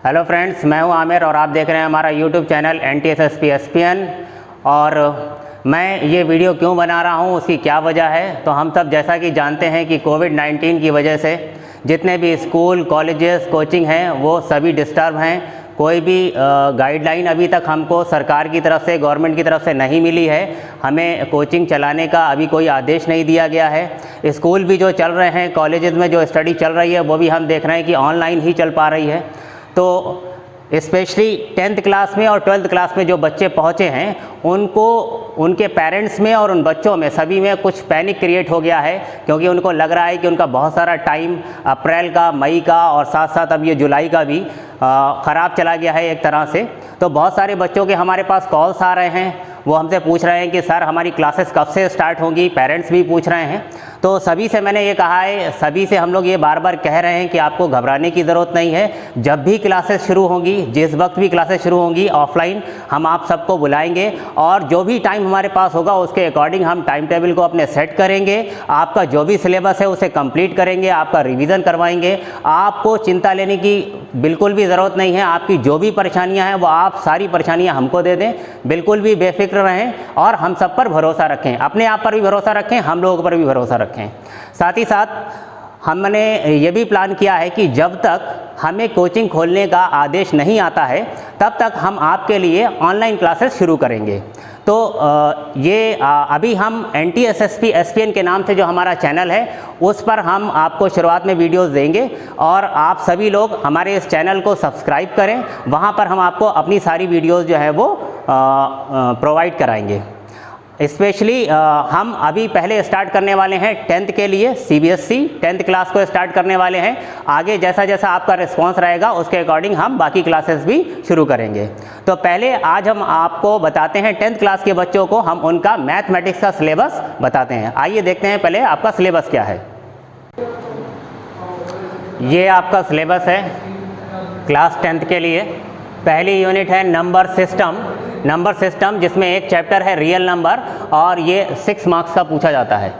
Hello friends, मैं हूं आमिर और आप देख रहे हैं हमारा यूट्यूब चैनल NTSSP SPN। और मैं ये वीडियो क्यों बना रहा हूं, उसकी क्या वजह है। तो हम सब जैसा कि जानते हैं कि कोविड-19 की वजह से जितने भी स्कूल, कॉलेजेस, कोचिंग हैं वो सभी डिस्टर्ब हैं। कोई भी गाइडलाइन अभी तक हमको सरकार की तरफ से, गवर्नमेंट की तरफ से नहीं मिली है। हमें कोचिंग चलाने का अभी कोई आदेश नहीं दिया गया है। स्कूल भी जो चल रहे हैं, कॉलेजेस में जो स्टडी चल रही है वो भी हम देख रहे हैं कि ऑनलाइन ही चल पा रही है। तो स्पेशली 10th क्लास में और 12th क्लास में जो बच्चे पहुँचे हैं उनको, उनके पेरेंट्स में और उन बच्चों में सभी में कुछ पैनिक क्रिएट हो गया है, क्योंकि उनको लग रहा है कि उनका बहुत सारा टाइम अप्रैल का, मई का और साथ साथ अब ये जुलाई का भी ख़राब चला गया है एक तरह से। तो बहुत सारे बच्चों के हमारे पास कॉल्स आ रहे हैं, वो हमसे पूछ रहे हैं कि सर हमारी क्लासेस कब से स्टार्ट होंगी। पेरेंट्स भी पूछ रहे हैं। तो सभी से मैंने ये कहा है, सभी से हम लोग ये बार बार कह रहे हैं कि आपको घबराने की ज़रूरत नहीं है। जब भी क्लासेस शुरू होंगी, जिस वक्त भी क्लासेस शुरू होंगी ऑफलाइन, हम आप सबको बुलाएंगे और जो भी टाइम हमारे पास होगा उसके अकॉर्डिंग हम टाइम टेबल को अपने सेट करेंगे। आपका जो भी सिलेबस है उसे कंप्लीट करेंगे, आपका रिवीजन करवाएंगे। आपको चिंता लेने की बिल्कुल भी ज़रूरत नहीं है। आपकी जो भी परेशानियां हैं वो आप सारी परेशानियां हमको दे दें, बिल्कुल भी बेफिक्र रहें और हम सब पर भरोसा रखें। अपने आप पर भी भरोसा रखें, हम लोगों पर भी भरोसा रखें। साथ ही साथ हमने ये भी प्लान किया है कि जब तक हमें कोचिंग खोलने का आदेश नहीं आता है तब तक हम आपके लिए ऑनलाइन क्लासेस शुरू करेंगे। तो अभी हम NTSSP SPN के नाम से जो हमारा चैनल है उस पर हम आपको शुरुआत में वीडियोस देंगे और आप सभी लोग हमारे इस चैनल को सब्सक्राइब करें। वहाँ पर हम आपको अपनी सारी वीडियोस जो है वो प्रोवाइड कराएंगे। स्पेशली हम अभी पहले स्टार्ट करने वाले हैं 10th के लिए CBSE 10th क्लास को स्टार्ट करने वाले हैं। आगे जैसा जैसा आपका रिस्पांस रहेगा उसके अकॉर्डिंग हम बाकी क्लासेस भी शुरू करेंगे। तो पहले आज हम आपको बताते हैं 10th क्लास के बच्चों को हम उनका मैथमेटिक्स का सिलेबस बताते हैं। आइए देखते हैं पहले आपका सिलेबस क्या है। ये आपका सिलेबस है क्लास 10th के लिए। पहली यूनिट है नंबर सिस्टम, जिसमें एक चैप्टर है रियल नंबर और ये 6 मार्क्स का पूछा जाता है।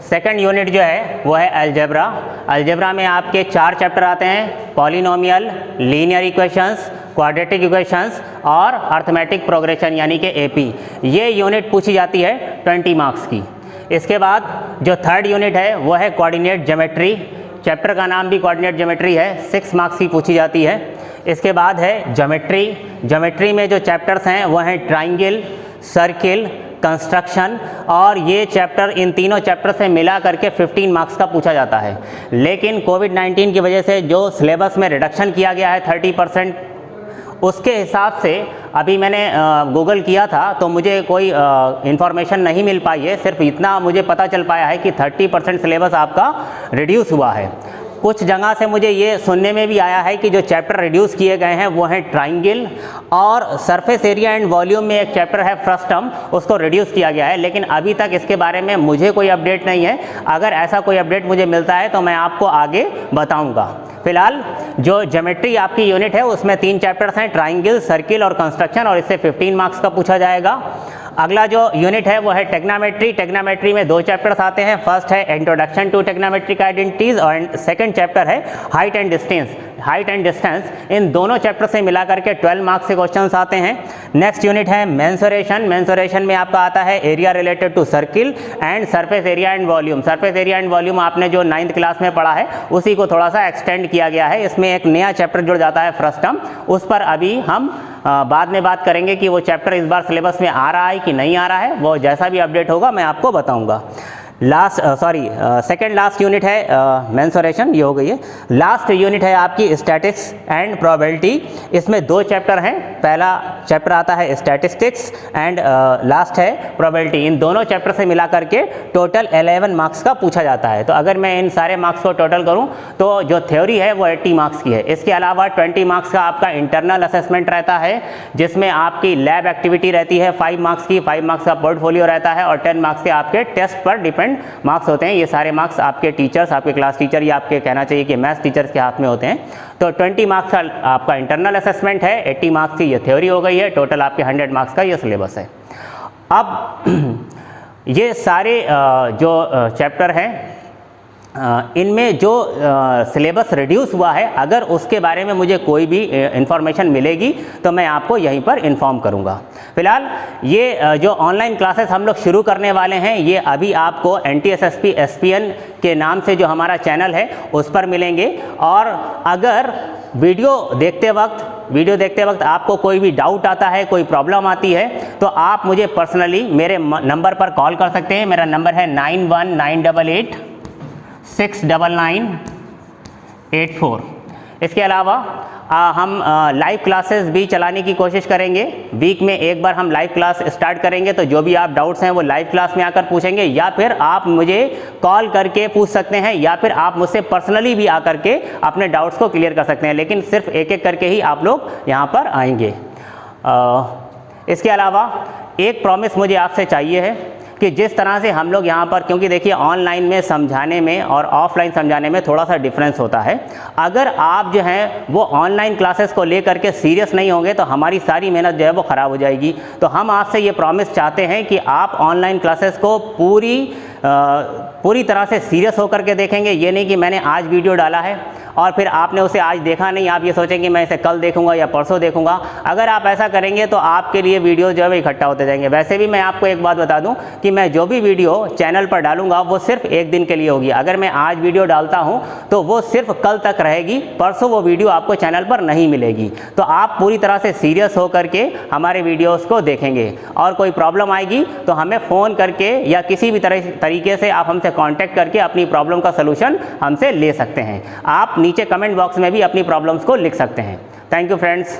सेकंड यूनिट जो है वो है अलजेब्रा में आपके 4 चैप्टर आते हैं, polynomial, linear equations, quadratic equations और अर्थमेटिक प्रोग्रेशन यानी कि AP। ये यूनिट पूछी जाती है 20 मार्क्स की। इसके बाद जो थर्ड यूनिट है वो है कोऑर्डिनेट ज्योमेट्री। चैप्टर का नाम भी कोऑर्डिनेट ज्योमेट्री है, 6 मार्क्स की पूछी जाती है। इसके बाद है ज्योमेट्री में जो चैप्टर्स हैं वो हैं ट्राइंगल, सर्किल, कंस्ट्रक्शन और ये चैप्टर, इन तीनों चैप्टर से मिला करके 15 मार्क्स का पूछा जाता है। लेकिन कोविड-19 की वजह से जो सिलेबस में रिडक्शन किया गया है 30%, उसके हिसाब से अभी मैंने गूगल किया था तो मुझे कोई इन्फॉर्मेशन नहीं मिल पाई है। सिर्फ इतना मुझे पता चल पाया है कि 30% सिलेबस आपका रिड्यूस हुआ है। कुछ जगह से मुझे ये सुनने में भी आया है कि जो चैप्टर रिड्यूस किए गए हैं वो हैं ट्राइंगल और सरफेस एरिया एंड वॉल्यूम में एक चैप्टर है फर्स्ट टर्म, उसको रिड्यूस किया गया है। लेकिन अभी तक इसके बारे में मुझे कोई अपडेट नहीं है। अगर ऐसा कोई अपडेट मुझे मिलता है तो मैं आपको आगे बताऊंगा। फिलहाल जो ज्योमेट्री आपकी यूनिट है उसमें 3 चैप्टर्स हैं, ट्राइंगल, सर्किल और कंस्ट्रक्शन, और इससे 15 मार्क्स का पूछा जाएगा। अगला जो यूनिट है वो है टेक्नामेट्री में 2 चैप्टर्स आते हैं। फर्स्ट है इंट्रोडक्शन टू टेक्नामेट्रिक आइडेंटिटीज और सेकंड चैप्टर है हाइट एंड डिस्टेंस। इन दोनों चैप्टर से मिला करके 12 मार्क्स के क्वेश्चंस आते हैं। नेक्स्ट यूनिट है मेंसुरेशन में आपका आता है area related to circle and surface area and volume. आपने जो 9th क्लास में पढ़ा है उसी को थोड़ा सा एक्सटेंड किया गया है। इसमें एक नया चैप्टर जुड़ जाता है फर्स्ट टर्म, उस पर अभी हम बाद में बात करेंगे कि वो चैप्टर इस बार सिलेबस में आ रहा है कि नहीं आ रहा है। वो जैसा भी अपडेट होगा मैं आपको बताऊंगा। सेकेंड लास्ट यूनिट है मेंसुरेशन, ये हो गई है। लास्ट यूनिट है आपकी स्टैटिस्टिक्स एंड प्रोबेबिलिटी। इसमें 2 चैप्टर हैं। पहला चैप्टर आता है स्टैटिस्टिक्स एंड लास्ट है प्रोबेबिलिटी। इन दोनों चैप्टर से मिला करके टोटल 11 मार्क्स का पूछा जाता है। तो अगर मैं इन सारे मार्क्स को टोटल करूं तो जो थ्योरी है वो 80 मार्क्स की है। इसके अलावा 20 मार्क्स का आपका इंटरनल असेसमेंट रहता है, जिसमें आपकी लैब एक्टिविटी रहती है 5 मार्क्स की, 5 मार्क्स का पोर्टफोलियो रहता है और 10 मार्क्स के आपके टेस्ट पर डिपेंड मार्क्स होते हैं। ये सारे मार्क्स आपके टीचर्स, आपके क्लास टीचर या आपके कहना चाहिए कि मैथ्स टीचर्स के हाथ में होते हैं। तो 20 मार्क्स का आपका इंटरनल असेसमेंट है, 80 मार्क्स की ये थ्योरी हो गई है, टोटल आपके 100 मार्क्स का ये सिलेबस है। अब ये सारे जो चैप्टर हैं इनमें जो सिलेबस रिड्यूस हुआ है, अगर उसके बारे में मुझे कोई भी इंफॉर्मेशन मिलेगी तो मैं आपको यहीं पर इन्फॉर्म करूंगा। फिलहाल ये जो ऑनलाइन क्लासेस हम लोग शुरू करने वाले हैं, ये अभी आपको NTSSP SPN के नाम से जो हमारा चैनल है उस पर मिलेंगे। और अगर वीडियो देखते वक्त आपको कोई भी डाउट आता है, कोई प्रॉब्लम आती है, तो आप मुझे पर्सनली मेरे नंबर पर कॉल कर सकते हैं। मेरा नंबर है 9198869984। इसके अलावा हम लाइव क्लासेस भी चलाने की कोशिश करेंगे। वीक में एक बार हम लाइव क्लास स्टार्ट करेंगे, तो जो भी आप डाउट्स हैं वो लाइव क्लास में आकर पूछेंगे, या फिर आप मुझे कॉल करके पूछ सकते हैं, या फिर आप मुझसे पर्सनली भी आकर के अपने डाउट्स को क्लियर कर सकते हैं। लेकिन सिर्फ एक एक करके ही आप लोग यहाँ पर आएंगे। इसके अलावा एक प्रॉमिस मुझे आपसे चाहिए है कि जिस तरह से हम लोग यहाँ पर, क्योंकि देखिए ऑनलाइन में समझाने में और ऑफलाइन समझाने में थोड़ा सा डिफरेंस होता है। अगर आप जो हैं वो ऑनलाइन क्लासेस को लेकर के सीरियस नहीं होंगे तो हमारी सारी मेहनत जो है वो ख़राब हो जाएगी। तो हम आपसे ये प्रॉमिस चाहते हैं कि आप ऑनलाइन क्लासेस को पूरी तरह से सीरियस होकर के देखेंगे। ये नहीं कि मैंने आज वीडियो डाला है और फिर आपने उसे आज देखा नहीं, आप ये सोचेंगे मैं इसे कल देखूंगा या परसों देखूंगा। अगर आप ऐसा करेंगे तो आपके लिए वीडियो जो है वो इकट्ठा होते जाएंगे। वैसे भी मैं आपको एक बात बता दूं कि मैं जो भी वीडियो चैनल पर डालूंगा वो सिर्फ एक दिन के लिए होगी। अगर मैं आज वीडियो डालता हूं तो वो सिर्फ कल तक रहेगी, परसों वो वीडियो आपको चैनल पर नहीं मिलेगी। तो आप पूरी तरह से सीरियस होकर के हमारे वीडियोज़ को देखेंगे। और कोई प्रॉब्लम आएगी तो हमें फ़ोन करके या किसी भी तरीके से आप हमसे कांटेक्ट करके अपनी प्रॉब्लम का सलूशन हमसे ले सकते हैं। आप नीचे कमेंट बॉक्स में भी अपनी प्रॉब्लम्स को लिख सकते हैं। Thank you friends.